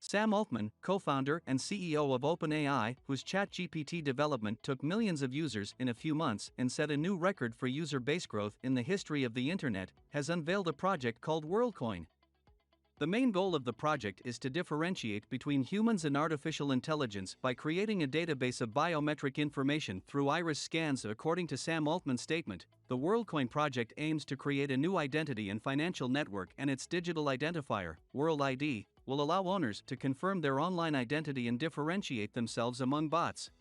Sam Altman, co-founder and CEO of OpenAI, whose ChatGPT development took millions of users in a few months and set a new record for user base growth in the history of the internet, has unveiled a project called Worldcoin. The main goal of the project is to differentiate between humans and artificial intelligence by creating a database of biometric information through iris scans. According to Sam Altman's statement, the Worldcoin project aims to create a new identity and financial network, and its digital identifier, World ID, will allow owners to confirm their online identity and differentiate themselves among bots.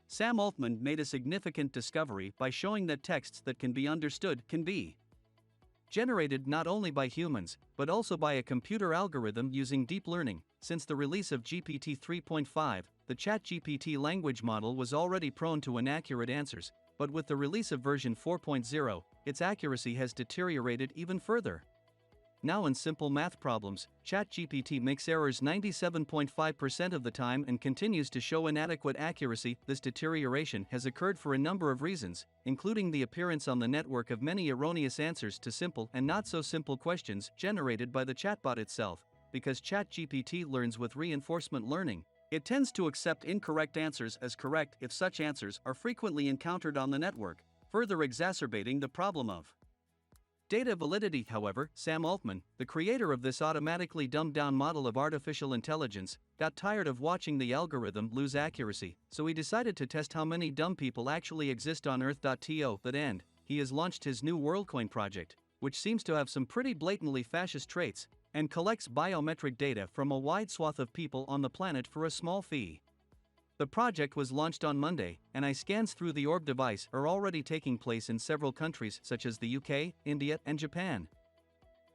Sam Altman made a significant discovery by showing that texts that can be understood can be generated not only by humans, but also by a computer algorithm using deep learning. Since the release of GPT 3.5, the ChatGPT language model was already prone to inaccurate answers, but with the release of version 4.0, its accuracy has deteriorated even further. Now, in simple math problems, ChatGPT makes errors 97.5% of the time and continues to show inadequate accuracy. This deterioration has occurred for a number of reasons, including the appearance on the network of many erroneous answers to simple and not so simple questions generated by the chatbot itself. Because ChatGPT learns with reinforcement learning, it tends to accept incorrect answers as correct if such answers are frequently encountered on the network, further exacerbating the problem of data validity. However, Sam Altman, the creator of this automatically dumbed-down model of artificial intelligence, got tired of watching the algorithm lose accuracy, so he decided to test how many dumb people actually exist on Earth. To that end, he has launched his new Worldcoin project, which seems to have some pretty blatantly fascist traits, and collects biometric data from a wide swath of people on the planet for a small fee. The project was launched on Monday, and scans through the Orb device are already taking place in several countries such as the UK, India, and Japan.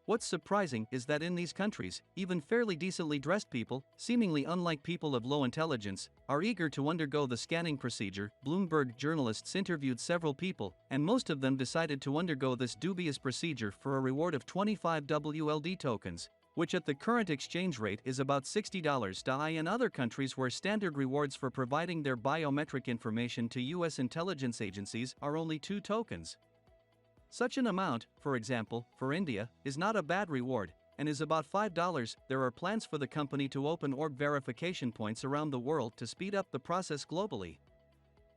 What's surprising is that in these countries, even fairly decently dressed people, seemingly unlike people of low intelligence, are eager to undergo the scanning procedure. Bloomberg journalists interviewed several people, and most of them decided to undergo this dubious procedure for a reward of 25 WLD tokens, which at the current exchange rate is about $60. In other countries where standard rewards for providing their biometric information to US intelligence agencies are only 2 tokens. Such an amount, for example, for India, is not a bad reward, and is about $5. There are plans for the company to open Orb verification points around the world to speed up the process globally.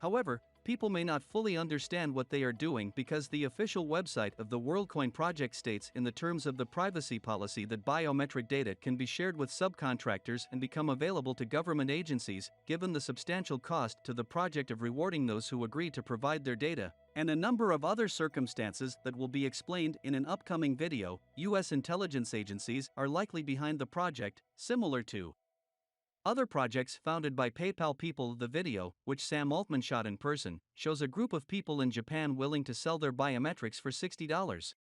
However, people may not fully understand what they are doing because the official website of the Worldcoin project states in the terms of the privacy policy that biometric data can be shared with subcontractors and become available to government agencies. Given the substantial cost to the project of rewarding those who agree to provide their data, and a number of other circumstances that will be explained in an upcoming video, US intelligence agencies are likely behind the project, similar to other projects founded by PayPal people. The video, which Sam Altman shot in person, shows a group of people in Japan willing to sell their biometrics for $60.